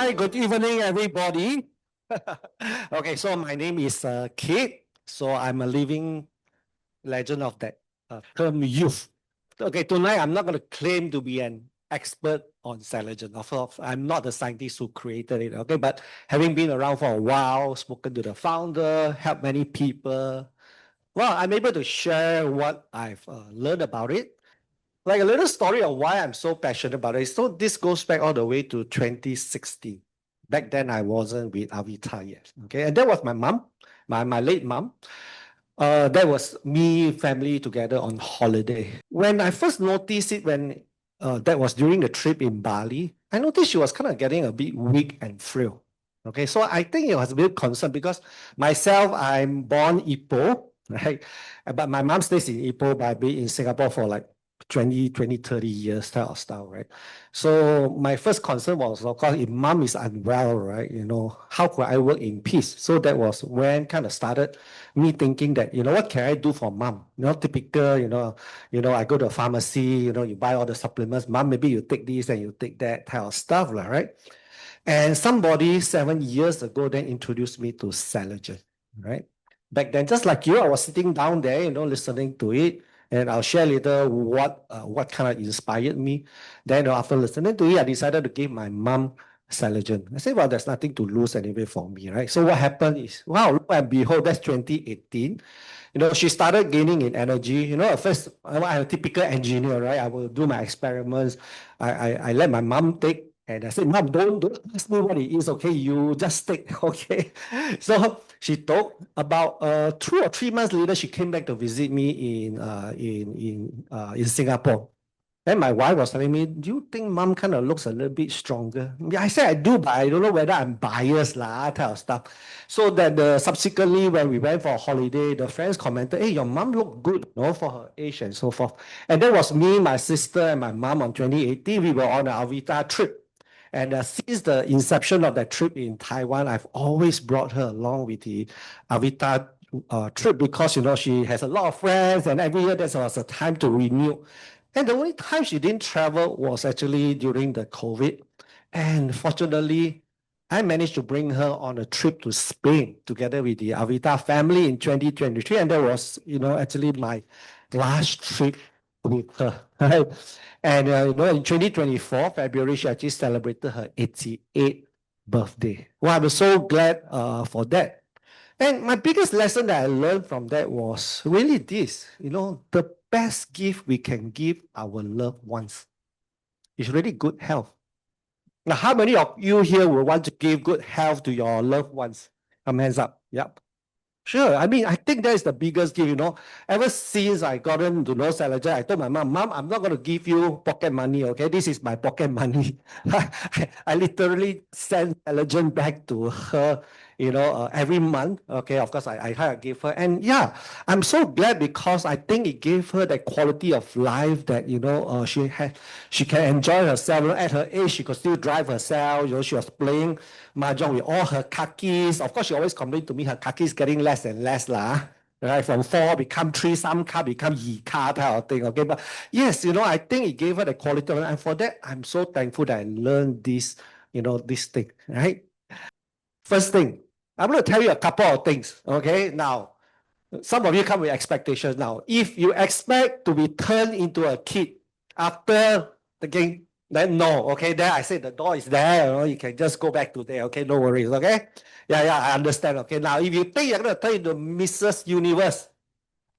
Hi, good evening, everybody. Okay, so my name is Kate. So I'm a living legend of that term youth. Okay, tonight I'm not going to claim to be an expert on Celergen. Of course, I'm not the scientist who created it. Okay, but having been around for a while, spoken to the founder, helped many people, well, I'm able to share what I've learned about it. Like a little story of why I'm so passionate about it. So this goes back all the way to 2016. Back then, I wasn't with Avita yet. Okay, and that was my mom, my late mom. That was me, family together on holiday. When I first noticed it, when that was during the trip in Bali, I noticed she was kind of getting a bit weak and frail. Okay, so I think it was a bit concerned because myself, I'm born Ipoh, right? But my mom stays in Ipoh, but I've been in Singapore for like 30 years type of style, right? So my first concern was, of course, if mom is unwell, right, how could I work in peace? So that was when kind of started me thinking that, what can I do for mom? Typical, I go to a pharmacy, you buy all the supplements. Mom, maybe you take this and you take that type of stuff, right? And somebody 7 years ago then introduced me to Celergen, right? Back then, just like you, I was sitting down there, listening to it. And I'll share later what kind of inspired me. Then after listening to it, I decided to give my mom Celergen. I said, well, there's nothing to lose anyway for me, right? So what happened is, wow, look and behold, that's 2018. She started gaining in energy. At first, I'm a typical engineer, right? I will do my experiments. I let my mom take, and I said, Mom, don't ask me what it is, okay? You just take, okay? So she took. About 2 or 3 months later, she came back to visit me in Singapore. Then my wife was telling me, do you think mom kind of looks a little bit stronger? Yeah, I said I do, but I don't know whether I'm biased, type of stuff. So that subsequently, when we went for a holiday, the friends commented, hey, your mom looked good, for her age and so forth. And that was me, my sister, and my mom on 2018. We were on an Avita trip. And since the inception of that trip in Taiwan, I've always brought her along with the Avita trip because, she has a lot of friends and every year there was a time to renew. And the only time she didn't travel was actually during the COVID. And fortunately, I managed to bring her on a trip to Spain together with the Avita family in 2023. And that was, actually my last trip with her. Right? And, in 2024, February, she actually celebrated her 88th birthday. Well, I'm so glad for that. And my biggest lesson that I learned from that was really this, the best gift we can give our loved ones is really good health. Now, how many of you here will want to give good health to your loved ones? Come hands up. Yep. Sure. I mean, I think that is the biggest gift, Ever since I gotten to know Celergen, I told my mom, I'm not going to give you pocket money, okay? This is my pocket money. I literally send Celergen back to her, every month. Okay, of course, I gave her. And yeah, I'm so glad because I think it gave her that quality of life that, she can enjoy herself. At her age, she could still drive herself. She was playing mahjong with all her kakis. Of course, she always complained to me her kakis getting less and less lah. Right, from 4 become 3, some car become yi car type of thing. Okay, but yes, I think it gave her the quality of life, and for that, I'm so thankful that I learned this, this thing. Right. First thing, I'm going to tell you a couple of things. Okay, now some of you come with expectations. Now, if you expect to be turned into a kid after the game, then no, okay, there I said the door is there, you can just go back to there, okay, no worries, okay? Yeah, I understand, okay? Now, if you think you're going to turn into Mrs. Universe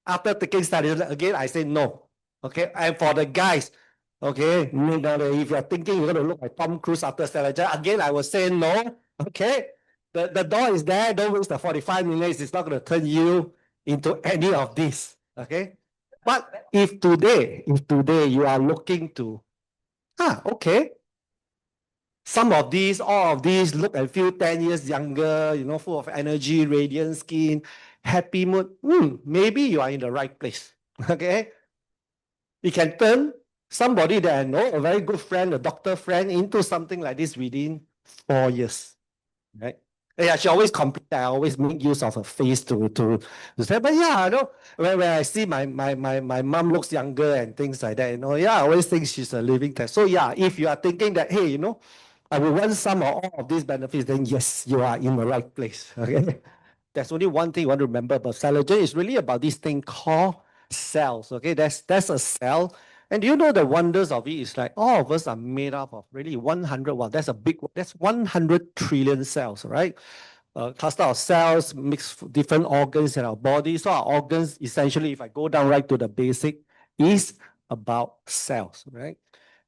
after taking studies, again, I say no, okay? And for the guys, okay, if you're thinking you're going to look like Tom Cruise after Celergen, again, I will say no, okay? The door is there, don't waste the 45 minutes, it's not going to turn you into any of this, okay? But if today you are looking to, okay, some of these, all of these look and feel 10 years younger, full of energy, radiant skin, happy mood, maybe you are in the right place, okay? You can turn somebody that I know, a very good friend, a doctor friend, into something like this within 4 years, right? Yeah, she always complained that I always make use of her face to say, but yeah, when I see my mom looks younger and things like that, yeah, I always think she's a living test. So yeah, if you are thinking that, hey, I will want some or all of these benefits, then yes, you are in the right place. Okay. There's only one thing you want to remember about Celergen. It's really about this thing called cells. Okay, that's a cell. And do you know the wonders of it is like all of us are made up of really 100, well, that's 100 trillion cells, right? Cluster of cells mix different organs in our body. So our organs, essentially, if I go down right to the basic, is about cells, right?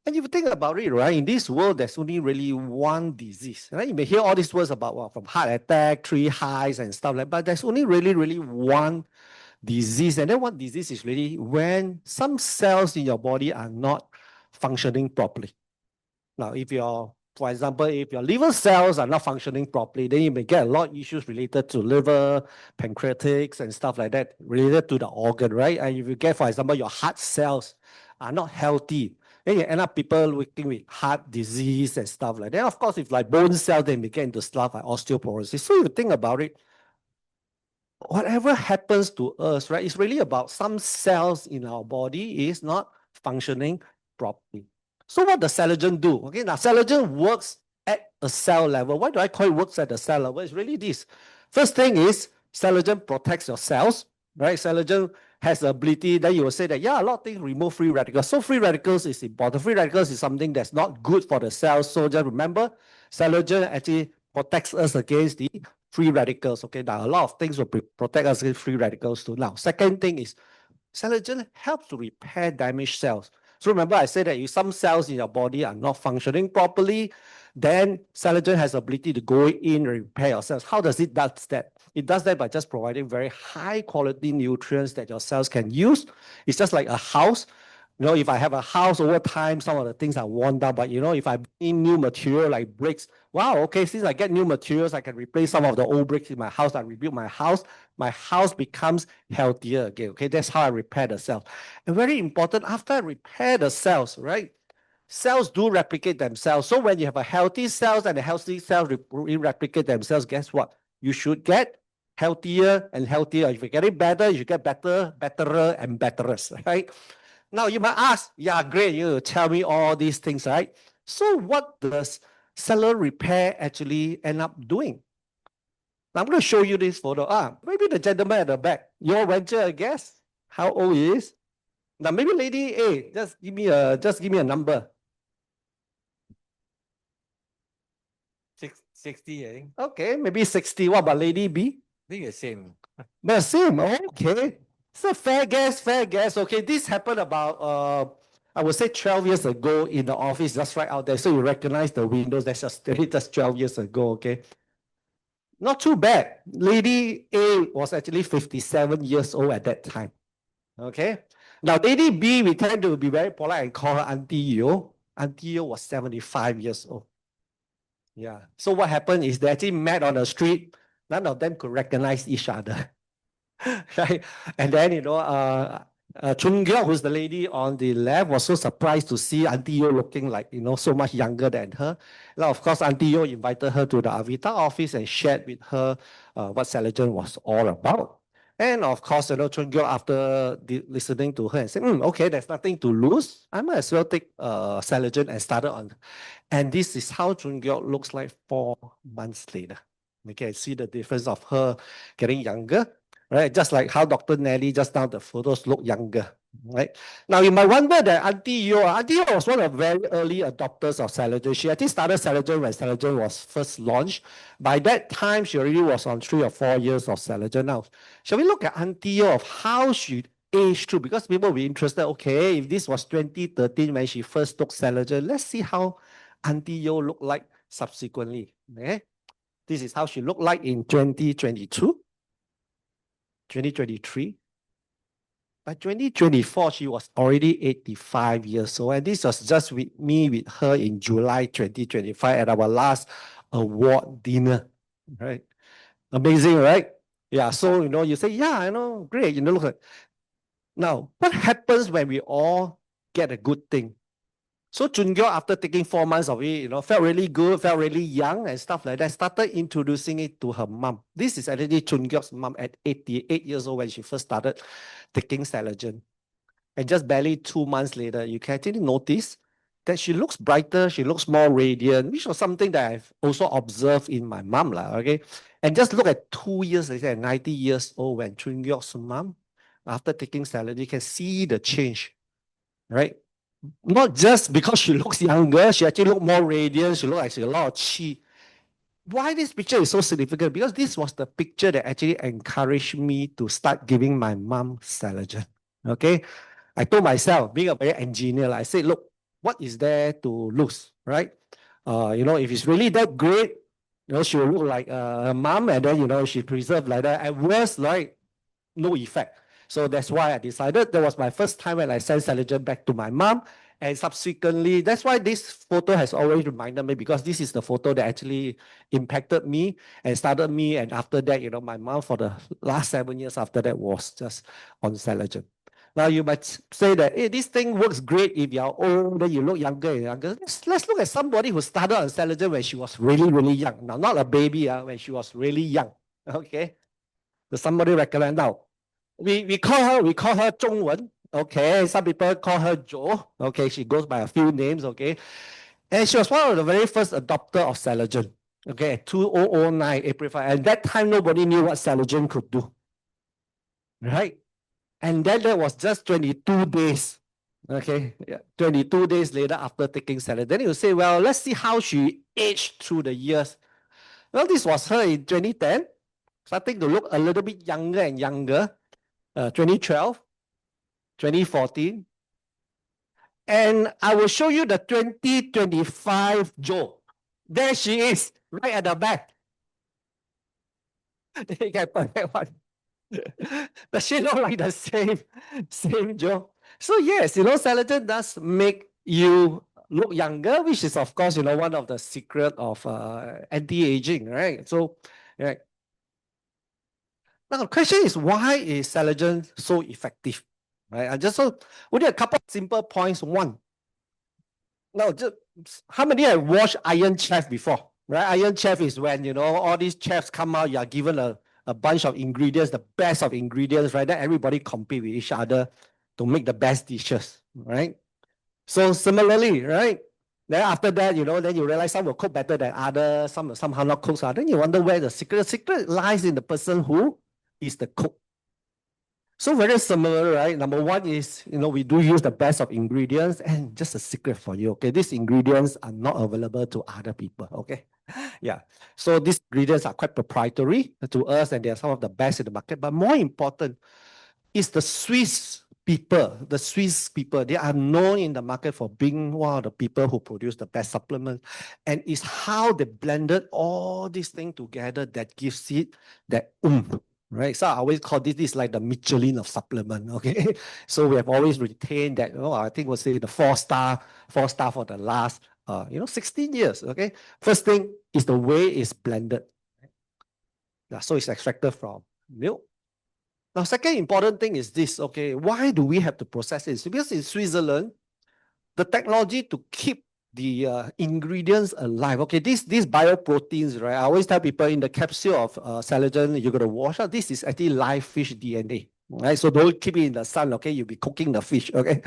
And if you think about it, right, in this world, there's only really one disease, right? You may hear all these words about, well, from heart attack, three highs and stuff like that, but there's only really one disease. And then one disease is really when some cells in your body are not functioning properly. Now, for example, if your liver cells are not functioning properly, then you may get a lot of issues related to liver, pancreatics, and stuff like that, related to the organ, right? And if you get, for example, your heart cells are not healthy, then you end up people working with heart disease and stuff like that. Of course, if like bone cells, then we get into stuff like osteoporosis. So if you think about it, whatever happens to us, right, it's really about some cells in our body is not functioning properly. So what does Celergen do? Okay, now Celergen works at a cell level. Why do I call it works at the cell level? It's really this. First thing is Celergen protects your cells, right? Celergen has the ability that you will say that, yeah, a lot of things remove free radicals. So free radicals is important. Free radicals is something that's not good for the cells. So just remember, Celergen actually protects us against the free radicals. Okay, now a lot of things will protect us against free radicals too. Now, second thing is Celergen helps to repair damaged cells. So remember, I said that if some cells in your body are not functioning properly, then Celergen has the ability to go in and repair your cells. How does it do that? It does that by just providing very high quality nutrients that your cells can use. It's just like a house. You know, if I have a house over time, some of the things are worn down, but you know, if I bring in new material like bricks, wow, okay, since I get new materials, I can replace some of the old bricks in my house. I rebuild my house becomes healthier again. Okay, that's how I repair the cells. And very important, after I repair the cells, right? Cells do replicate themselves. So when you have a healthy cells and the healthy cells replicate themselves, guess what? You should get healthier and healthier. If you're getting better, you should get better, betterer, and betterers, right? Now you might ask, yeah, great, you tell me all these things, right? So what does cellular repair actually end up doing? Now I'm going to show you this photo. Maybe the gentleman at the back. Your venture, I guess. How old he is? Now maybe lady A, just give me a number. 60, I think. Okay, maybe 60. What about lady B? I think the same. The same. Okay. So fair guess, fair guess. Okay, this happened about I would say 12 years ago in the office, just right out there. So you recognize the windows. That's just 12 years ago. Okay. Not too bad. Lady A was actually 57 years old at that time. Okay. Now, Lady B, we tend to be very polite and call her Auntie Yo. Auntie Yo was 75 years old. Yeah. So what happened is they actually met on the street. None of them could recognize each other. Right? And then, Chun Gyok, who's the lady on the left, was so surprised to see Auntie Yo looking like, so much younger than her. Now, of course, Auntie Yo invited her to the Avita office and shared with her what Celergen was all about. And of course, Chun Gyok, after listening to her and said, okay, there's nothing to lose. I might as well take Celergen and started on. And this is how Chun Gyok looks like 4 months later. You can see the difference of her getting younger. Right, just like how Dr. Nelly just now, the photos look younger, right? Now, you might wonder that Auntie Yo was one of the very early adopters of Celergen. She actually started Celergen when Celergen was first launched. By that time, she already was on 3 or 4 years of Celergen. Now, shall we look at Auntie Yo of how she aged through? Because people will be interested, okay, if this was 2013 when she first took Celergen, let's see how Auntie Yo looked like subsequently. Okay? This is how she looked like in 2022. 2023. By 2024, she was already 85 years old. And this was just with her in July 2025 at our last award dinner. Right? Amazing, right? Yeah, so, you say, yeah, great, look at. Now, what happens when we all get a good thing? So Chun Gyok, after taking 4 months of it, felt really good, felt really young and stuff like that, started introducing it to her mom. This is actually Chun Gyok's mom at 88 years old when she first started taking Celergen. And just barely 2 months later, you can actually notice that she looks brighter, she looks more radiant, which was something that I've also observed in my mom, okay? And just look at 2 years later, 90 years old, when Chun Yok's mom, after taking Celergen, you can see the change, right? Not just because she looks younger, she actually looked more radiant, she looked like she had a lot of chi. Why this picture is so significant? Because this was the picture that actually encouraged me to start giving my mom Celergen, okay? I told myself, being a very engineer, I said, look, what is there to lose, right? If it's really that great, she will look like her mom, and then, she preserved like that. At worst, like, no effect. So that's why I decided. That was my first time when I sent Celergen back to my mom. And subsequently, that's why this photo has always reminded me, because this is the photo that actually impacted me and started me. And after that, my mom for the last 7 years after that was just on Celergen. Now you might say that, hey, this thing works great if you're old, then you look younger and younger. Let's look at somebody who started on Celergen when she was really, really young. Now, not a baby, when she was really young. Okay. Does somebody recollect now? We call her Zhongwen. Okay, some people call her Jo. Okay, she goes by a few names. Okay, and she was one of the very first adopter of Celergen. Okay, 2009 April 5. At that time, nobody knew what Celergen could do. Right, and then that was just 22 days. Okay, 22 days later after taking Celergen, then you say, well, let's see how she aged through the years. Well, this was her in 2010, starting to look a little bit younger and younger. 2012, 2014. And I will show you the 2025 Joe. There she is, right at the back. You can put that one. Does she look like the same Joe? So yes, Celergen does make you look younger, which is of course, one of the secret of anti-aging, right? So, right. Now the question is, why is Celergen so effective? Right? I just only a couple of simple points. One, now just how many have watched Iron Chef before? Right? Iron Chef is when all these chefs come out, you are given a bunch of ingredients, the best of ingredients, right? Then everybody compete with each other to make the best dishes, right? So similarly, right? Then after that, then you realize some will cook better than others, some will somehow not cook. So then you wonder where the secret. The secret lies in the person who is the cook. So very similar, right? Number one is, we do use the best of ingredients, and just a secret for you, okay? These ingredients are not available to other people, okay? Yeah. So these ingredients are quite proprietary to us, and they are some of the best in the market. But more important is the Swiss people. The Swiss people, they are known in the market for being one of the people who produce the best supplements. And it's how they blended all these things together that gives it that oomph. Right, so I always call this like the Michelin of supplement. Okay, so we have always retained that. I think we'll say the four star for the last 16 years. Okay, first thing is the way it's blended. Yeah, so it's extracted from milk. Now, second important thing is this. Okay, why do we have to process it? Because in Switzerland, the technology to keep the ingredients alive. Okay, these bioproteins, right? I always tell people in the capsule of Celergen, you're going to wash out. This is actually live fish DNA, right? So don't keep it in the sun, okay? You'll be cooking the fish, okay?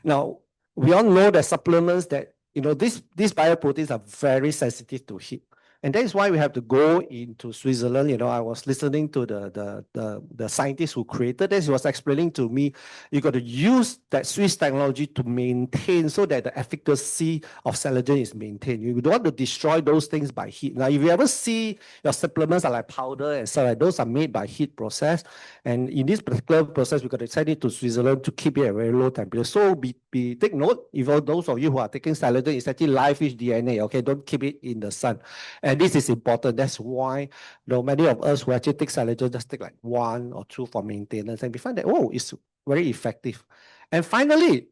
Now, we all know that supplements that, these bioproteins are very sensitive to heat. And that is why we have to go into Switzerland. I was listening to the scientist who created this. He was explaining to me, you got to use that Swiss technology to maintain so that the efficacy of Celergen is maintained. You don't want to destroy those things by heat. Now, if you ever see your supplements are like powder and so like, those are made by heat process. And in this particular process, we got to send it to Switzerland to keep it at very low temperature. So take note, if those of you who are taking Celergen, it's actually live fish DNA. Okay, don't keep it in the sun. And this is important. That's why many of us who actually take Celergen just take like 1 or 2 for maintenance, and we find that, it's very effective. And finally,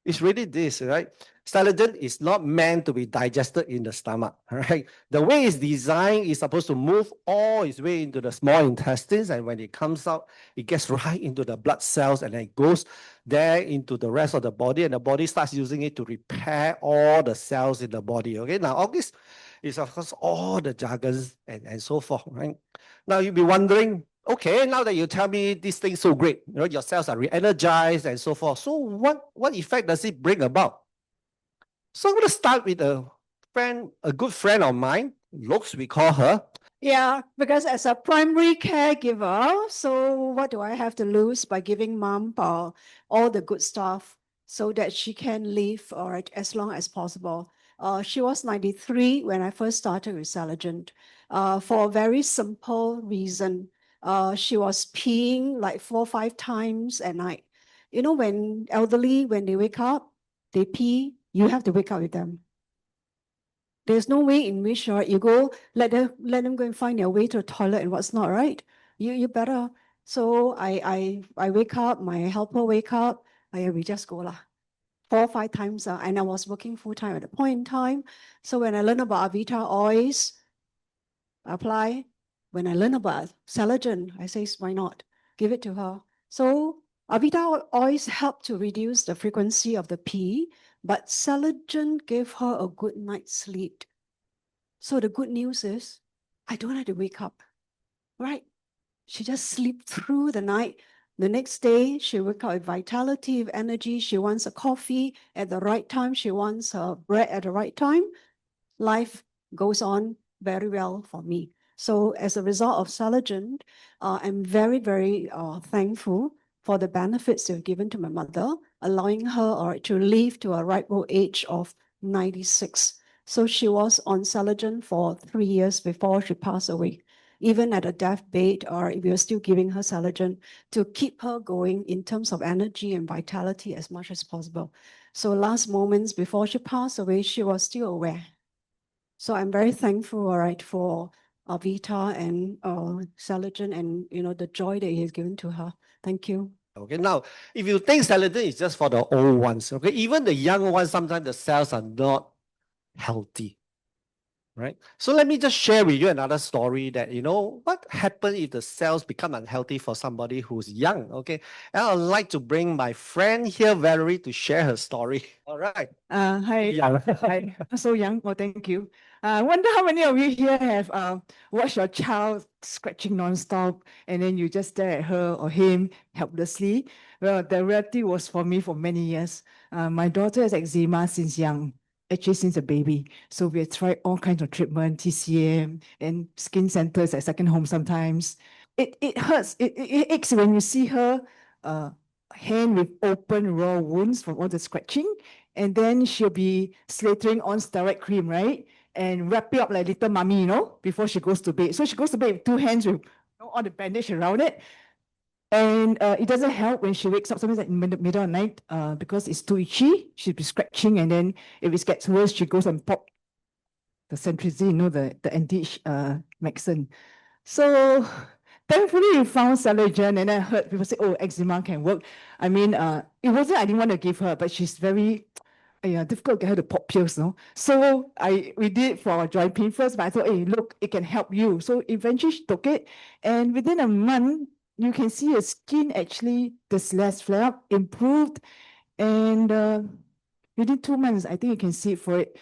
it's really this, right? Celergen is not meant to be digested in the stomach, right? The way it's designed is supposed to move all its way into the small intestines, and when it comes out, it gets right into the blood cells, and then it goes there into the rest of the body, and the body starts using it to repair all the cells in the body, okay? Now, all this is, of course, all the jargons and so forth, right? Now, you'll be wondering, okay, now that you tell me this thing's so great, your cells are re-energized and so forth. So what effect does it bring about? So I'm going to start with a good friend of mine, Looks, we call her. Yeah, because as a primary caregiver, so what do I have to lose by giving mom all the good stuff so that she can live as long as possible? She was 93 when I first started with Celergen, for a very simple reason. She was peeing like 4 or 5 times at night. You know, when elderly, when they wake up, they pee, you have to wake up with them. There's no way in which you go let them go and find their way to the toilet and what's not, right? You better. So I wake up, my helper wake up, we just go lah. 4 or 5 times, and I was working full time at the point in time. So when I learned about Avita oils, apply. When I learned about Celergen, I say, why not? Give it to her. So Avita oils help to reduce the frequency of the pee, but Celergen gave her a good night's sleep. So the good news is, I don't have to wake up, right? She just sleep through the night. The next day, she wake up with vitality, with energy. She wants a coffee at the right time. She wants her bread at the right time. Life goes on very well for me. So as a result of Celergen, I'm very, very thankful for the benefits they've given to my mother, allowing her to live to a ripe old age of 96. So she was on Celergen for 3 years before she passed away. Even at a deathbed, we were still giving her Celergen to keep her going in terms of energy and vitality as much as possible. So last moments before she passed away, she was still aware. So I'm very thankful, for Avita and Celergen and, the joy that he has given to her. Thank you. Okay, now, if you think Celergen is just for the old ones, okay, even the young ones, sometimes the cells are not healthy, right? So let me just share with you another story that, what happens if the cells become unhealthy for somebody who's young, okay? And I'd like to bring my friend here, Valerie, to share her story. All right. Hi. Young. Hi. So young. Oh, thank you. I wonder how many of you here have watched your child scratching nonstop and then you just stare at her or him helplessly. Well, the reality was for me for many years. My daughter has eczema since young, actually since a baby. So we have tried all kinds of treatment, TCM and skin centers at second home sometimes. It hurts. It aches when you see her hand with open raw wounds from all the scratching. And then she'll be slathering on steroid cream, right? And wrap it up like little mommy, before she goes to bed. So she goes to bed with 2 hands with all the bandage around it. And it doesn't help when she wakes up sometimes in the middle of the night because it's too itchy. She'll be scratching, and then if it gets worse, she goes and pop the Centrizine, the anti-itch medicine. So thankfully, we found Celergen, and I heard people say, oh, eczema can work. I mean, it wasn't I didn't want to give her, but she's very difficult to get her to pop pills, no? So we did for joint pain first, but I thought, hey, look, it can help you. So eventually she took it, and within a month, you can see her skin actually, there's less flare-up, improved, and within 2 months, I think you can see it for it.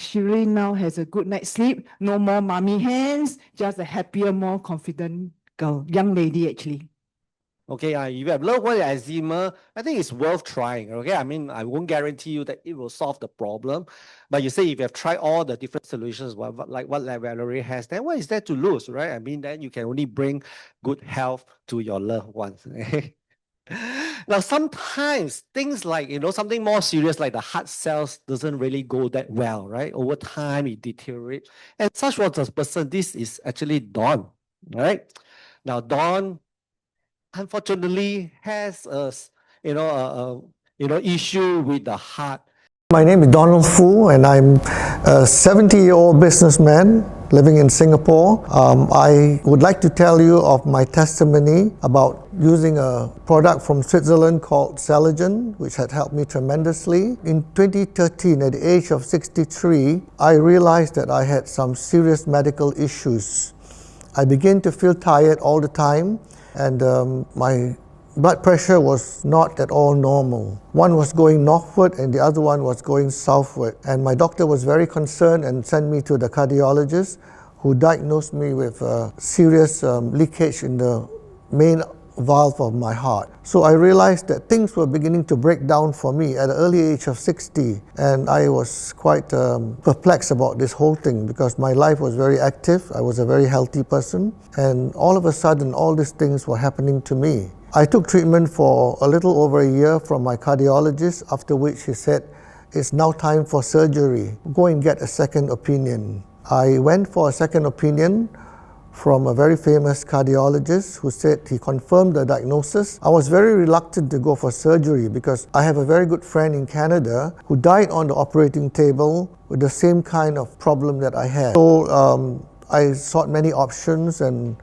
She really now has a good night's sleep, no more mommy hands, just a happier, more confident girl, young lady actually. Okay, if you have loved one with eczema, I think it's worth trying. Okay, I mean, I won't guarantee you that it will solve the problem, but you say if you have tried all the different solutions, like what Valerie has, then what is there to lose, right? I mean, then you can only bring good health to your loved ones. Now, sometimes things like, something more serious like the heart cells doesn't really go that well, right? Over time, it deteriorates. And such was the person, this is actually Dawn, right? Now, Dawn, unfortunately, has a issue with the heart. My name is Donald Fu, and I'm a 70-year-old businessman living in Singapore. I would like to tell you of my testimony about using a product from Switzerland called Celergen, which had helped me tremendously. In 2013, at the age of 63, I realized that I had some serious medical issues. I began to feel tired all the time, and my blood pressure was not at all normal. One was going northward and the other one was going southward. And my doctor was very concerned and sent me to the cardiologist, who diagnosed me with serious leakage in the main valve of my heart. So I realized that things were beginning to break down for me at an early age of 60, and I was quite perplexed about this whole thing because my life was very active. I was a very healthy person, and all of a sudden all these things were happening to me. I took treatment for a little over a year from my cardiologist, after which he said, "It's now time for surgery. Go and get a second opinion." I went for a second opinion from a very famous cardiologist who said he confirmed the diagnosis. I was very reluctant to go for surgery because I have a very good friend in Canada who died on the operating table with the same kind of problem that I had. So I sought many options and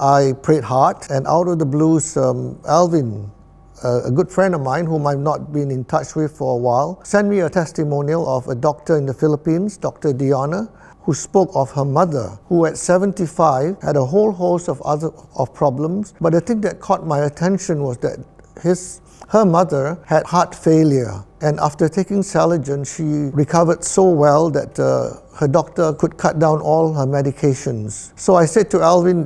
I prayed hard, and out of the blues, Alvin, a good friend of mine whom I've not been in touch with for a while, sent me a testimonial of a doctor in the Philippines, Dr. Diana, who spoke of her mother, who at 75 had a whole host of problems. But the thing that caught my attention was that her mother had heart failure, and after taking Celergen, she recovered so well that her doctor could cut down all her medications. So I said to Alvin,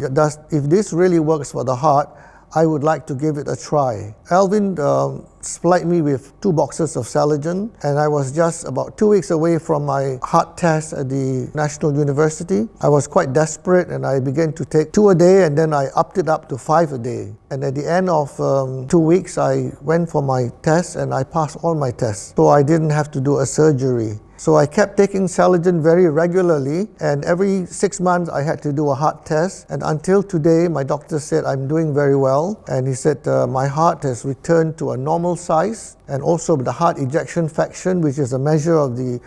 if this really works for the heart, I would like to give it a try. Alvin supplied me with 2 boxes of Celergen, and I was just about 2 weeks away from my heart test at the National University. I was quite desperate, and I began to take 2 a day, and then I upped it up to 5 a day. And at the end of 2 weeks, I went for my test, and I passed all my tests. So I didn't have to do a surgery. So I kept taking Celergen very regularly, and every 6 months I had to do a heart test. And until today, my doctor said I'm doing very well, and he said my heart has returned to a normal size, and also the heart ejection fraction, which is a measure of the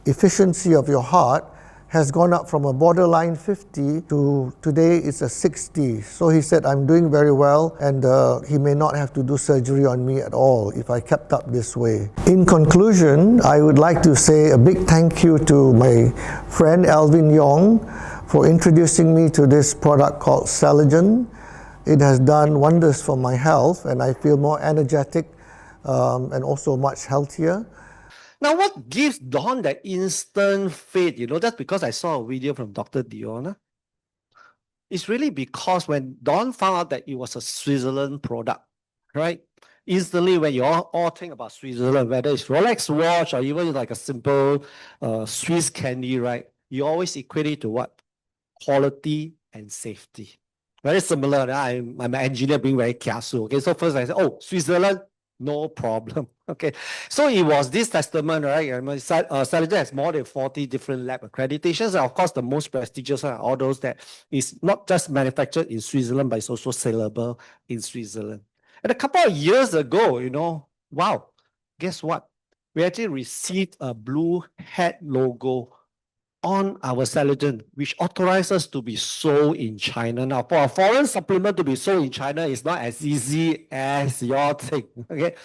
efficiency of your heart, has gone up from a borderline 50 to today it's a 60. So he said I'm doing very well, and he may not have to do surgery on me at all if I kept up this way. In conclusion, I would like to say a big thank you to my friend Alvin Yong for introducing me to this product called Celergen. It has done wonders for my health, and I feel more energetic and also much healthier. Now, what gives Dawn that instant faith, just because I saw a video from Dr. Diona? It's really because when Dawn found out that it was a Switzerland product, right? Instantly, when you all think about Switzerland, whether it's Rolex watch or even like a simple Swiss candy, right? You always equate it to what? Quality and safety. Very similar. I'm an engineer being very careful. Okay, so first I said, oh, Switzerland, no problem. Okay, so it was this testament, right? Celergen has more than 40 different lab accreditations. And of course, the most prestigious are all those that is not just manufactured in Switzerland, but it's also sellable in Switzerland. And a couple of years ago, wow, guess what? We actually received a blue hat logo on our Celergen, which authorizes us to be sold in China. Now, for a foreign supplement to be sold in China is not as easy as your think. Okay,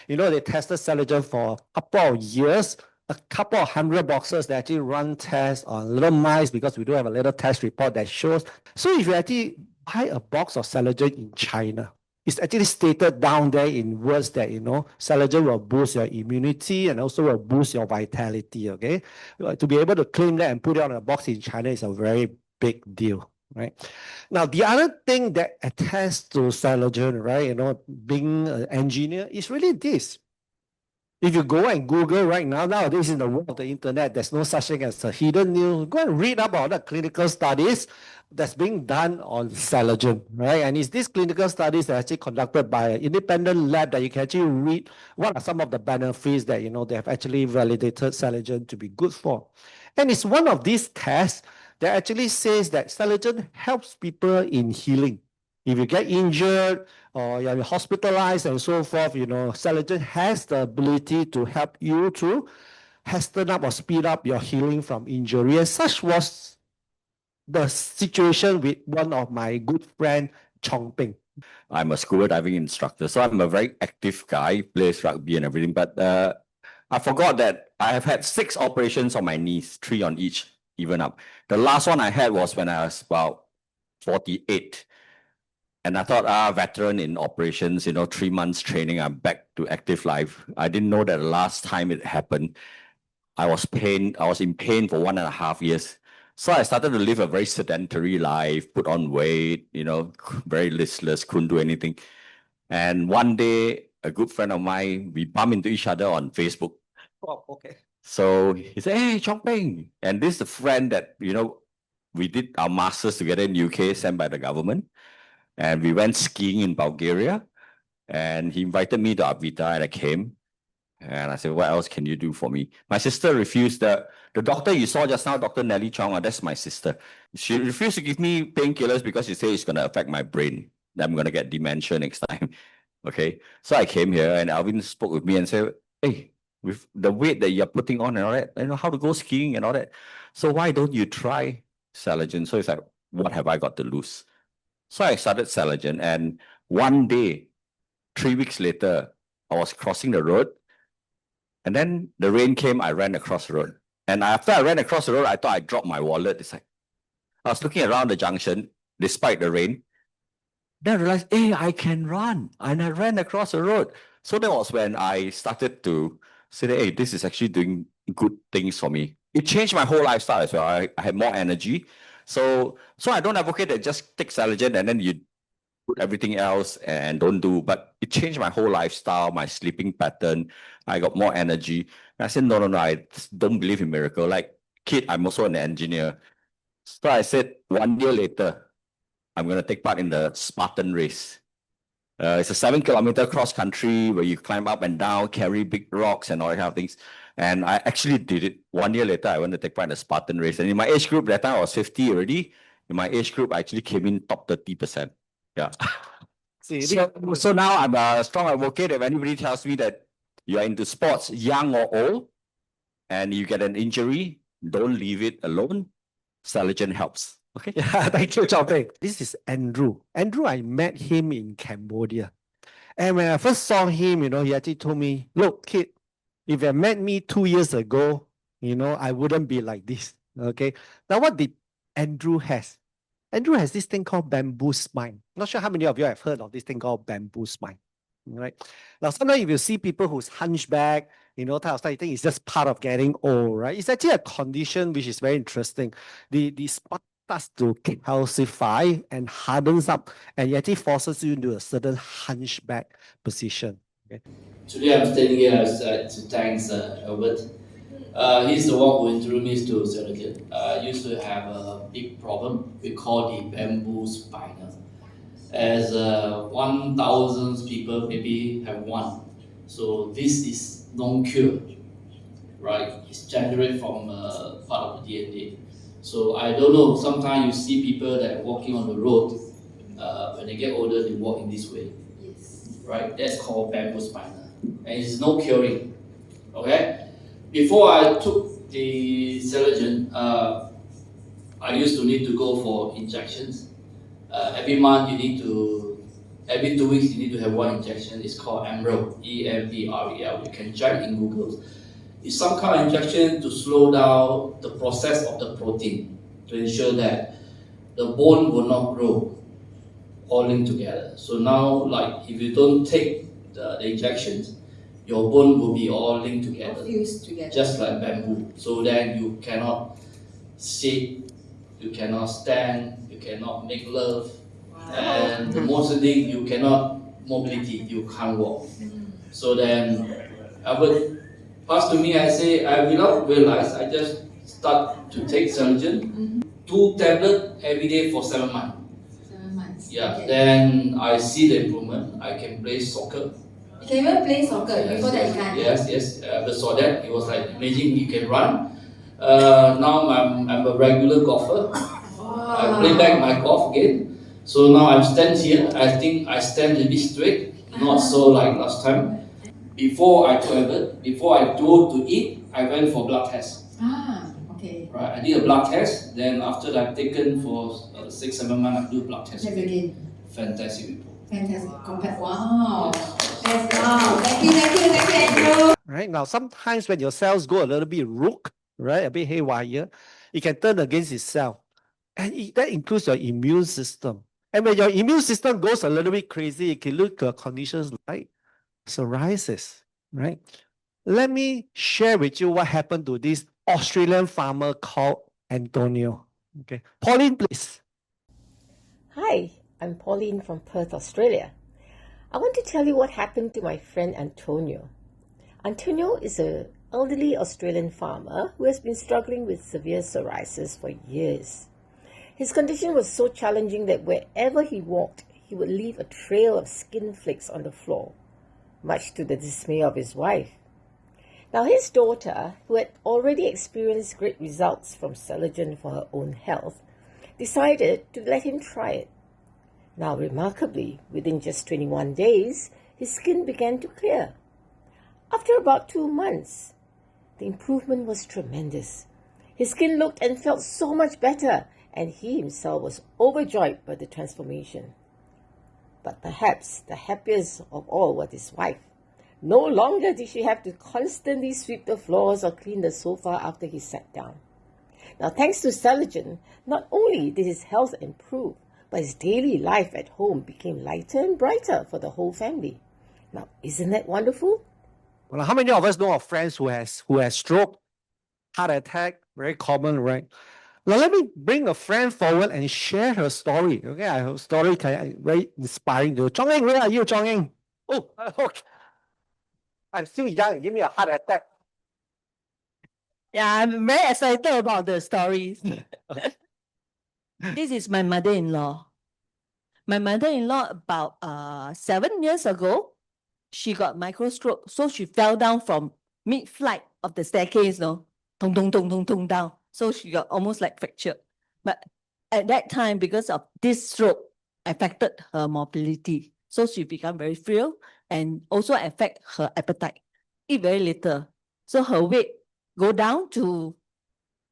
they tested Celergen for a couple of years, a couple of 100 boxes. They actually run tests on little mice because we do have a little test report that shows. So if you actually buy a box of Celergen in China, it's actually stated down there in words that, Celergen will boost your immunity and also will boost your vitality, okay? To be able to claim that and put it on a box in China is a very big deal, right? Now, the other thing that attests to Celergen, right, being an engineer is really this. If you go and Google right now, nowadays in the world of the internet, there's no such thing as a hidden news. Go and read about the clinical studies that's being done on Celergen, right? And it's these clinical studies that are actually conducted by an independent lab that you can actually read what are some of the benefits that, they have actually validated Celergen to be good for. And it's one of these tests that actually says that Celergen helps people in healing. If you get injured or you're hospitalized and so forth, Celergen has the ability to help you to hasten up or speed up your healing from injury. And such was the situation with one of my good friend, Chong Ping. I'm a scuba diving instructor, so I'm a very active guy, plays rugby and everything. But I forgot that I have had 6 operations on my knees, 3 on each, even up. The last one I had was when I was about 48. And I thought, veteran in operations, 3 months training, I'm back to active life. I didn't know that the last time it happened, I was in pain for 1.5 years. So I started to live a very sedentary life, put on weight, very listless, couldn't do anything. And one day, a good friend of mine, we bumped into each other on Facebook. Oh, okay. So he said, "Hey, Chong Peng." And this is the friend that, we did our masters together in UK, sent by the government. And we went skiing in Bulgaria. And he invited me to Avita, and I came. And I said, "What else can you do for me?" My sister refused. The doctor you saw just now, Dr. Nelly Chong, that's my sister. She refused to give me painkillers because she said it's going to affect my brain. I'm going to get dementia next time. Okay. So I came here and Alvin spoke with me and said, "Hey, with the weight that you're putting on and all that, how to go skiing and all that. So why don't you try Celergen?" So it's like, what have I got to lose? So I started Celergen, and one day, 3 weeks later, I was crossing the road, and then the rain came, I ran across the road. And after I ran across the road, I thought I dropped my wallet. It's like, I was looking around the junction, despite the rain. Then I realized, hey, I can run. And I ran across the road. So that was when I started to say, hey, this is actually doing good things for me. It changed my whole lifestyle as well. I had more energy. So I don't advocate that just take Celergen and then you put everything else and don't do, but it changed my whole lifestyle, my sleeping pattern. I got more energy. And I said, no, I don't believe in miracle. Like kid, I'm also an engineer. So I said, 1 year later, I'm going to take part in the Spartan race. It's a 7-kilometer cross country where you climb up and down, carry big rocks and all that kind of things. And I actually did it. 1 year later, I went to take part in the Spartan race. And in my age group, that time I was 50 already. In my age group, I actually came in top 30%. Yeah. See, So now I'm a strong advocate. If anybody tells me that you are into sports, young or old, and you get an injury, don't leave it alone. Celergen helps. Okay. yeah, thank you, Chong Peng. This is Andrew. Andrew, I met him in Cambodia. And when I first saw him, he actually told me, look, kid, if you had met me 2 years ago, I wouldn't be like this. Okay. Now, what did Andrew has? Andrew has this thing called bamboo spine. Not sure how many of you have heard of this thing called bamboo spine. Right. Now, sometimes if you see people who's hunchback, type of stuff, you think it's just part of getting old, right? It's actually a condition which is very interesting. The spine starts to calcify and hardens up, and it actually forces you into a certain hunchback position. Okay. Today I'm standing here to thank Albert. He's the one who introduced me to Celergen. I used to have a big problem we call the bamboo spinal. As 1,000 people maybe have one. So this is non-cure, right? It's generated from part of the DNA. So I don't know, sometimes you see people that are walking on the road, when they get older, they walk in this way. Yes. Right? That's called bamboo spinal. And it's no curing. Okay? Before I took the Celergen, I used to need to go for injections. Every month every 2 weeks you need to have one injection. It's called EMBREL, E-M-B-R-E-L. You can check in Google. It's some kind of injection to slow down the process of the protein to ensure that the bone will not grow all linked together. So now, like if you don't take the injections, your bone will be all linked together, Fused together. just like bamboo. So then you cannot sit, you cannot stand, you cannot make love, and the most thing, you cannot mobility, you can't walk. So then Albert passed to me, I say, I without realize, I just start to take Celergen, 2 tablets every day for 7 months. 7 months. Yeah, Okay. then I see the improvement. I can play soccer. You can even play soccer. Before that you can't. Yes. I saw that. It was like, imagine you can run. Now I'm a regular golfer. I play back my golf again. So now I'm stand here. I think I stand a bit straight, not so like last time. Before I go to eat, I went for blood test. Okay. Right, I did a blood test. Then after that, I've taken for 6-7 months, I do blood test. Test again. Fantastic report. Fantastic. Wow. Yes, wow. Thank you, Andrew. Right. Now, sometimes when your cells go a little bit rook, right, a bit haywire, it can turn against itself. And that includes your immune system. And when your immune system goes a little bit crazy, it can look at conditions like psoriasis, right? Let me share with you what happened to this Australian farmer called Antonio. Okay, Pauline, please. Hi, I'm Pauline from Perth, Australia. I want to tell you what happened to my friend Antonio. Antonio is an elderly Australian farmer who has been struggling with severe psoriasis for years. His condition was so challenging that wherever he walked, he would leave a trail of skin flakes on the floor, much to the dismay of his wife. Now, his daughter, who had already experienced great results from Celergen for her own health, decided to let him try it. Now, remarkably, within just 21 days, his skin began to clear. After about 2 months, the improvement was tremendous. His skin looked and felt so much better, and he himself was overjoyed by the transformation. But perhaps the happiest of all was his wife. No longer did she have to constantly sweep the floors or clean the sofa after he sat down. Now, thanks to Celergen, not only did his health improve, but his daily life at home became lighter and brighter for the whole family. Now, isn't that wonderful? Well, how many of us know of friends who has stroke, heart attack? Very common, right? Now let me bring a friend forward and share her story. Okay, her story very inspiring. Zhong Eng, where are you, Zhong Eng? Oh, okay. I'm still young. Give me a heart attack. Yeah, I'm very excited about the stories. This is my mother-in-law. My mother-in-law about 7 years ago, she got microstroke, so she fell down from mid-flight of the staircase, no, tung tung tung tung tung down. So she got almost like fractured. But at that time, because of this stroke, affected her mobility. So she became very frail and also affect her appetite. Eat very little. So her weight go down to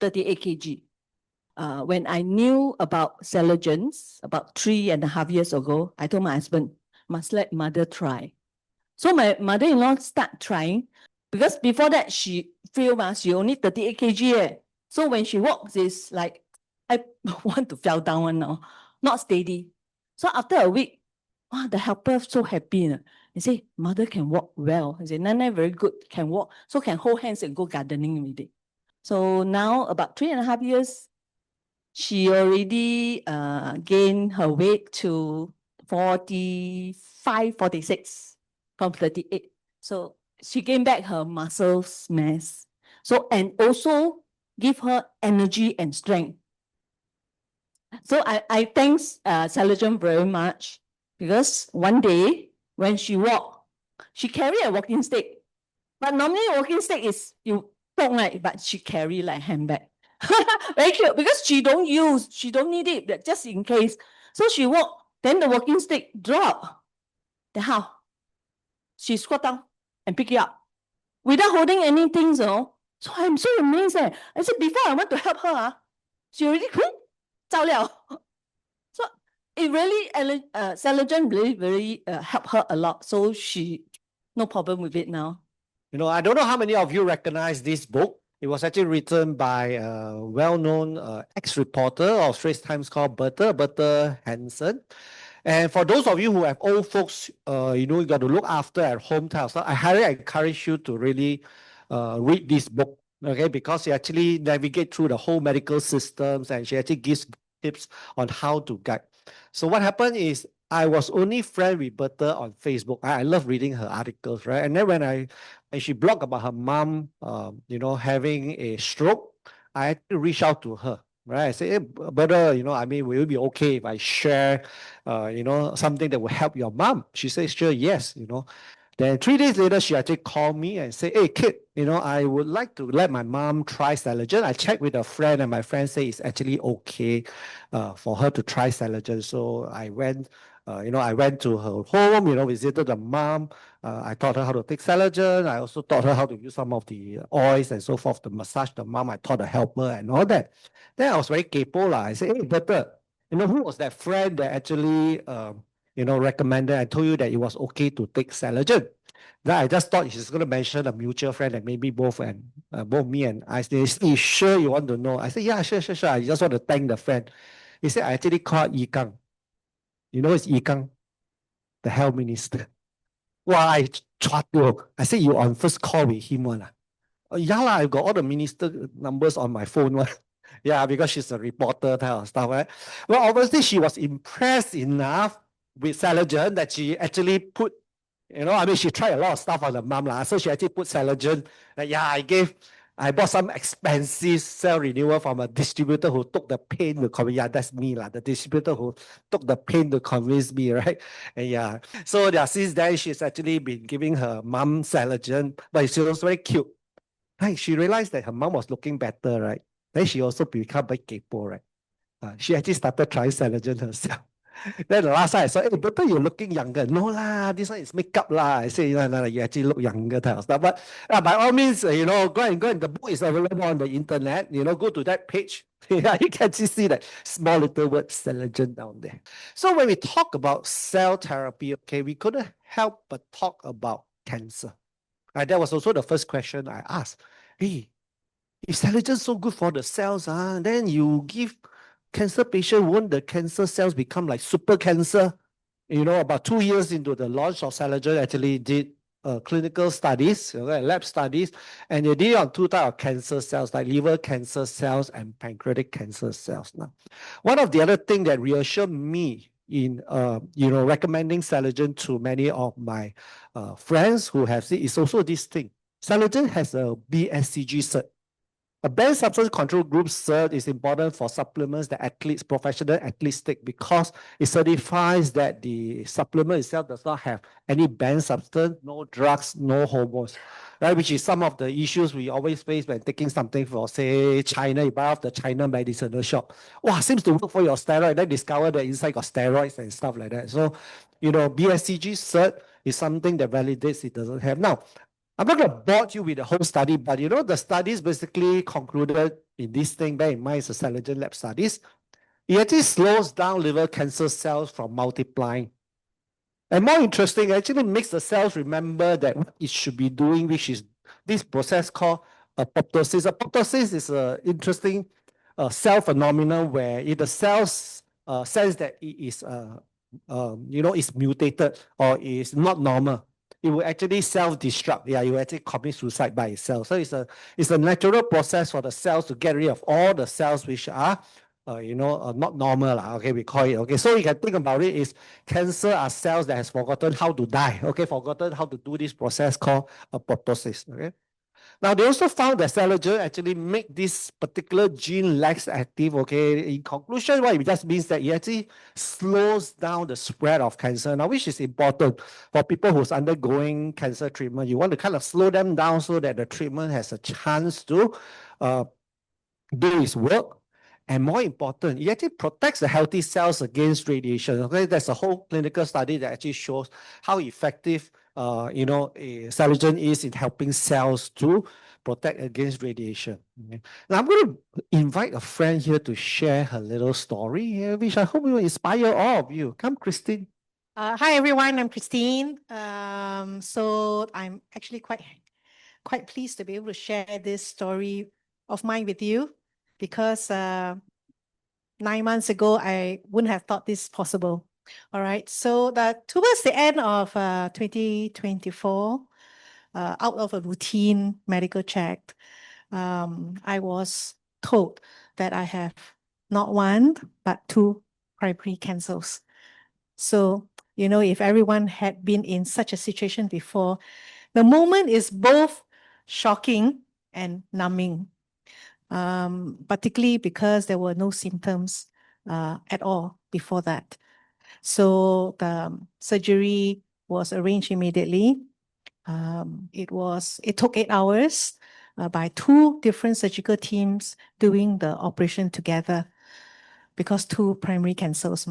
38 kg. When I knew about Celergens about 3.5 years ago, I told my husband, must let mother try. So my mother-in-law start trying, because before that she feel she only 38 kg. So when she walks, it's like, I want to fall down one now, not steady. So after a week, wow, the helper so happy. He say, mother can walk well. He say, Nana very good, can walk, so can hold hands and go gardening with it. So now about 3.5 years, she already gained her weight to 45, 46 from 38. So she gained back her muscles mass. So, and also give her energy and strength. So I thanks Celergen very much, because one day when she walked, she carry a walking stick. But normally a walking stick is you don't like, but she carry like handbag. Very cute, because she don't need it, but just in case. So she walk, then the walking stick drop. Then how? She squat down and pick it up without holding anything. So I'm so amazed. I said, before I want to help her, she already zao liao. So it really, Celergen really helped her a lot. So she, no problem with it now. You know, I don't know how many of you recognize this book. It was actually written by a well-known ex-reporter of Straits Times called Bertha Hansen. And for those of you who have old folks, you know, you got to look after at home time. So I highly encourage you to really read this book, okay? Because she actually navigate through the whole medical systems, and she actually gives tips on how to guide. So what happened is, I was only friend with Bertha on Facebook. I love reading her articles, right? And then when she blogged about her mom, you know, having a stroke, I had to reach out to her, right? I said, hey, Bertha, you know, I mean, will it be okay if I share, you know, something that will help your mom? She said, sure, yes, you know. Then 3 days later, she actually called me and said, hey, kid, you know, I would like to let my mom try Celergen. I checked with a friend, and my friend said it's actually okay for her to try Celergen. So I went, you know, I went to her home, you know, visited the mom. I taught her how to take Celergen. I also taught her how to use some of the oils and so forth to massage the mom. I taught the helper and all that. Then I was very capo. I said, hey, Bertha, you know, who was that friend that actually, you know, recommended? I told you that it was okay to take Celergen. Then I just thought she's going to mention a mutual friend, and maybe both me and I said, you sure you want to know? I said, yeah, sure. I just want to thank the friend. He said, I actually called Yikang. You know, it's Yikang, the health minister. Why? I said, you on first call with him one. Yeah, I've got all the minister numbers on my phone. Yeah, because she's a reporter type of stuff, right? Well, obviously she was impressed enough with Celergen that she actually put, I mean, she tried a lot of stuff on the mom lah. So she actually put Celergen. Like, yeah, I bought some expensive cell renewal from a distributor who took the pain to convince. Yeah, that's me lah. The distributor who took the pain to convince me, right? And yeah, so yeah, since then she's actually been giving her mom Celergen, but she was very cute. Right? She realized that her mom was looking better, right? Then she also become very kaypoh, right? She actually started trying Celergen herself. Then the last time I saw, hey, better you're looking younger. No lah, this one is makeup lah. I say, no, you actually look younger type of stuff. But by all means, go and the book is available on the internet. Go to that page. Yeah, you can see that small little word Celergen down there. So when we talk about cell therapy, okay, we couldn't help but talk about cancer. That was also the first question I asked. Hey, if Celergen so good for the cells, then you give cancer patient, won't the cancer cells become like super cancer? About 2 years into the launch of Celergen, actually did clinical studies, lab studies, and they did it on 2 types of cancer cells, like liver cancer cells and pancreatic cancer cells. Now, one of the other things that reassured me in recommending Celergen to many of my friends who have it is also this thing. Celergen has a BSCG cert. A banned substance control group cert is important for supplements that professional athletes take because it certifies that the supplement itself does not have any banned substance, no drugs, no hormones, right? Which is some of the issues we always face when taking something for, say, China. You buy off the China medicinal shop. Wow, seems to work for your steroid. Then discover that inside got steroids and stuff like that. So, BSCG cert is something that validates it doesn't have. Now, I'm not going to bore you with the whole study, but the studies basically concluded in this thing, bear in mind, it's a Celergen lab studies. It actually slows down liver cancer cells from multiplying. And more interesting, it actually makes the cells remember that what it should be doing, which is this process called apoptosis. Apoptosis is an interesting cell phenomenon where if the cells sense that it is, is mutated or is not normal, it will actually self-destruct. Yeah, it will actually commit suicide by itself. So it's a natural process for the cells to get rid of all the cells which are, not normal. Okay, we call it. Okay, so you can think about it is cancer are cells that has forgotten how to die. Okay, forgotten how to do this process called apoptosis. Okay. Now, they also found that Celergen actually make this particular gene less active, okay? In conclusion, what it just means that it actually slows down the spread of cancer. Now, which is important for people who's undergoing cancer treatment. You want to kind of slow them down so that the treatment has a chance to do its work. And more important, it actually protects the healthy cells against radiation. Okay, there's a whole clinical study that actually shows how effective Celergen is in helping cells to protect against radiation. Okay. Now I'm going to invite a friend here to share her little story here, which I hope will inspire all of you. Come, Christine. Hi everyone, I'm Christine. So I'm actually quite pleased to be able to share this story of mine with you because 9 months ago I wouldn't have thought this possible. All right, so towards the end of 2024, out of a routine medical check, I was told that I have not 1 but 2 primary cancers. So, if everyone had been in such a situation before, the moment is both shocking and numbing, particularly because there were no symptoms at all before that. So the surgery was arranged immediately. It took 8 hours by 2 different surgical teams doing the operation together because 2 primary cancers.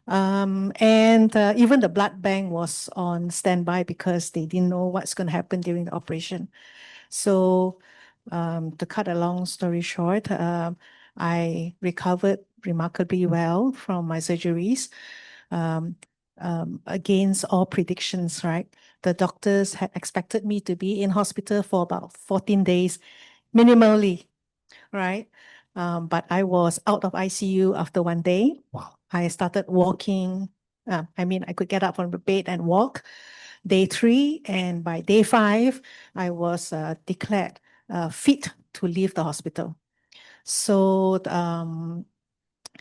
Even the blood bank was on standby because they didn't know what's going to happen during the operation. So to cut a long story short, I recovered remarkably well from my surgeries against all predictions, right? The doctors had expected me to be in hospital for about 14 days, minimally, right? But I was out of ICU after 1 day. Wow. I started walking. I could get up from the bed and walk. Day 3, and by day 5, I was declared fit to leave the hospital. So,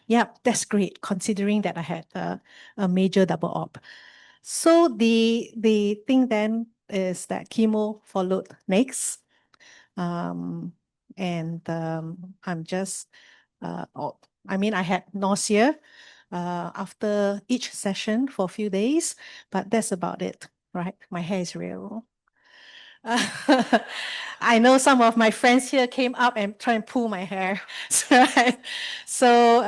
yeah, that's great considering that I had a major double op. So the thing then is that chemo followed next. I'm just, I had nausea after each session for a few days, but that's about it, right? My hair is real. I know some of my friends here came up and try and pull my hair, right? So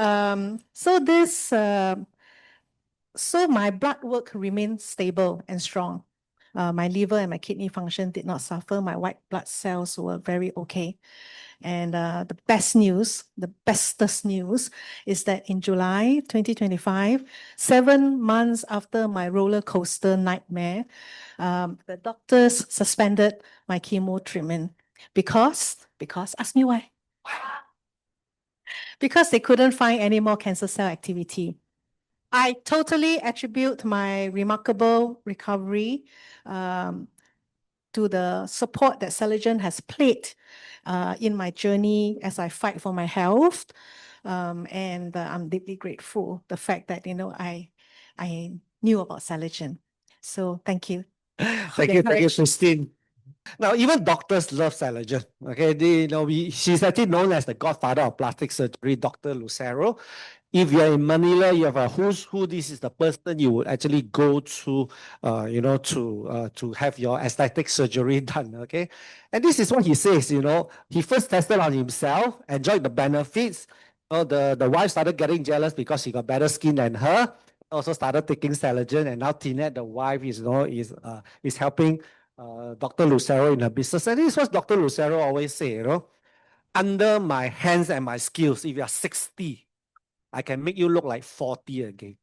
my blood work remained stable and strong. My liver and my kidney function did not suffer. My white blood cells were very okay. And the bestest news is that in July 2025, 7 months after my roller coaster nightmare, the doctors suspended my chemo treatment because ask me why. Because they couldn't find any more cancer cell activity. I totally attribute my remarkable recovery to the support that Celergen has played in my journey as I fight for my health. I'm deeply grateful the fact that, I knew about Celergen. So thank you. Thank you, Christine. Now, even doctors love Celergen. Okay, she's actually known as the godfather of plastic surgery, Dr. Lucero. If you're in Manila, you have a who's who. This is the person you would actually go to, to have your aesthetic surgery done. Okay, and this is what he says. He first tested on himself, enjoyed the benefits. The wife started getting jealous because he got better skin than her. Also started taking Celergen, and now Tinette, the wife, is helping Dr. Lucero in her business. And this is what Dr. Lucero always say. Under my hands and my skills, if you are 60. I can make you look like 40 again.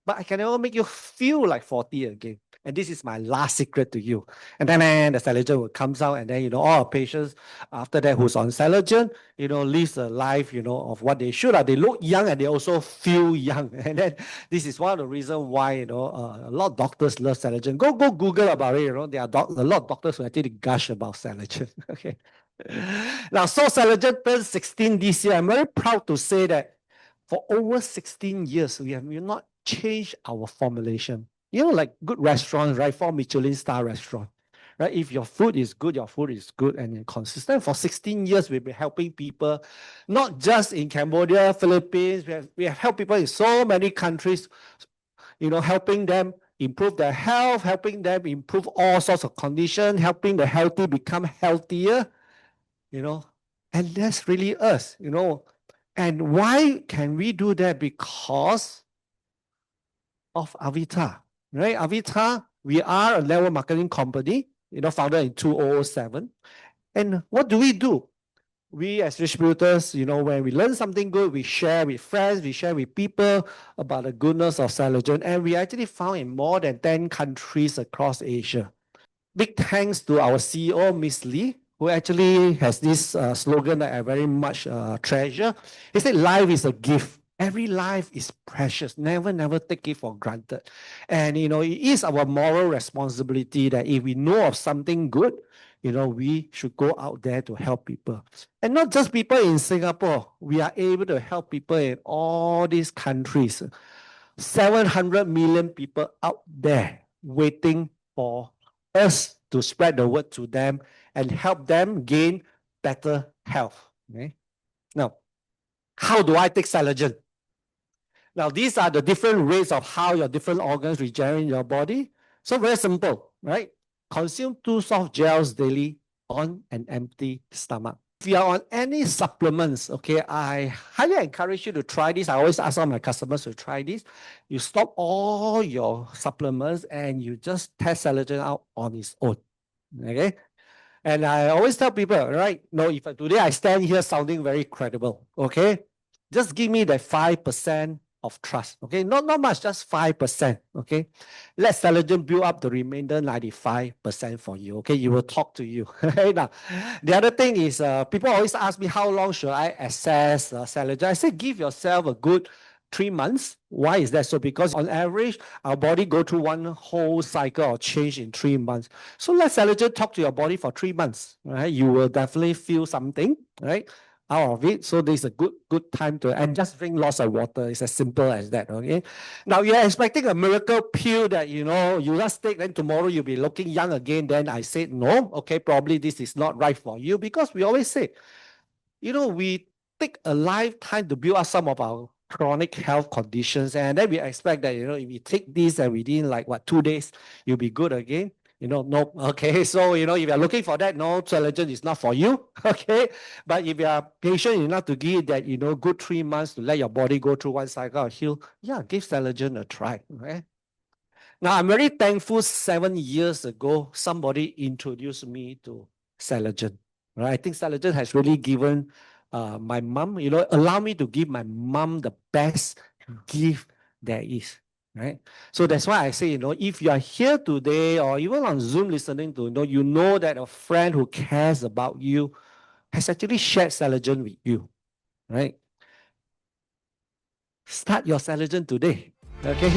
But I can never make you feel like 40 again. And this is my last secret to you. And then the Celergen will comes out, and then, all our patients after that who's on Celergen, lives a life, of what they should. They look young and they also feel young. And then this is one of the reasons why, a lot of doctors love Celergen. Go Google about it. There are a lot of doctors who actually gush about Celergen. Okay. Now, so Celergen turned 16 this year. I'm very proud to say that for over 16 years, we have not changed our formulation. Like good restaurants, right? 4 Michelin star restaurant, right? If your food is good, and consistent. For 16 years, we've been helping people, not just in Cambodia, Philippines. We have helped people in so many countries, helping them improve their health, helping them improve all sorts of conditions, helping the healthy become healthier, and that's really us, And why can we do that? Because of Avita, right? Avita, we are a network marketing company, founded in 2007. And what do? We as distributors, when we learn something good, we share with friends, we share with people about the goodness of Celergen. And we actually found in more than 10 countries across Asia. Big thanks to our CEO, Miss Lee, who actually has this slogan that I very much treasure. He said, life is a gift. Every life is precious. Never take it for granted. And, it is our moral responsibility that if we know of something good, we should go out there to help people. And not just people in Singapore. We are able to help people in all these countries. 700 million people out there waiting for us to spread the word to them and help them gain better health. Okay? Now, how do I take Celergen? Now, these are the different ways of how your different organs regenerate in your body. So very simple, right? Consume 2 soft gels daily on an empty stomach. If you are on any supplements, okay, I highly encourage you to try this. I always ask all my customers to try this. You stop all your supplements and you just test Celergen out on its own, okay? And I always tell people, right? No, if today I stand here sounding very credible, okay? Just give me that 5% of trust, okay? Not much, just 5%, okay? Let Celergen build up the remainder 95% for you, okay? You will talk to you. Now, the other thing is, people always ask me, how long should I assess Celergen? I say, give yourself a good 3 months. Why is that so? Because on average, our body go through one whole cycle of change in 3 months. So let Celergen talk to your body for 3 months, right? You will definitely feel something, right? out of it. So this is a good time to, and just drink lots of water. It's as simple as that, okay? Now you're expecting a miracle pill that, you know, you just take, then tomorrow you'll be looking young again. Then I said, no, okay, probably this is not right for you, because we always say, you know, we take a lifetime to build up some of our chronic health conditions, and then we expect that, you know, if you take this and within like what 2 days, you'll be good again. You know, nope. Okay, so you know, if you're looking for that, no, Celergen is not for you. Okay, but if you are patient enough to give that, you know, good 3 months to let your body go through one cycle of heal, yeah, give Celergen a try. Okay. Now I'm very thankful. 7 years ago, somebody introduced me to Celergen. Right, I think Celergen has really given my mom, you know, allow me to give my mom the best gift there is. Right, so that's why I say, you know, if you are here today or even on Zoom listening to, you know that a friend who cares about you has actually shared Celergen with you. Right, start your Celergen today. Okay.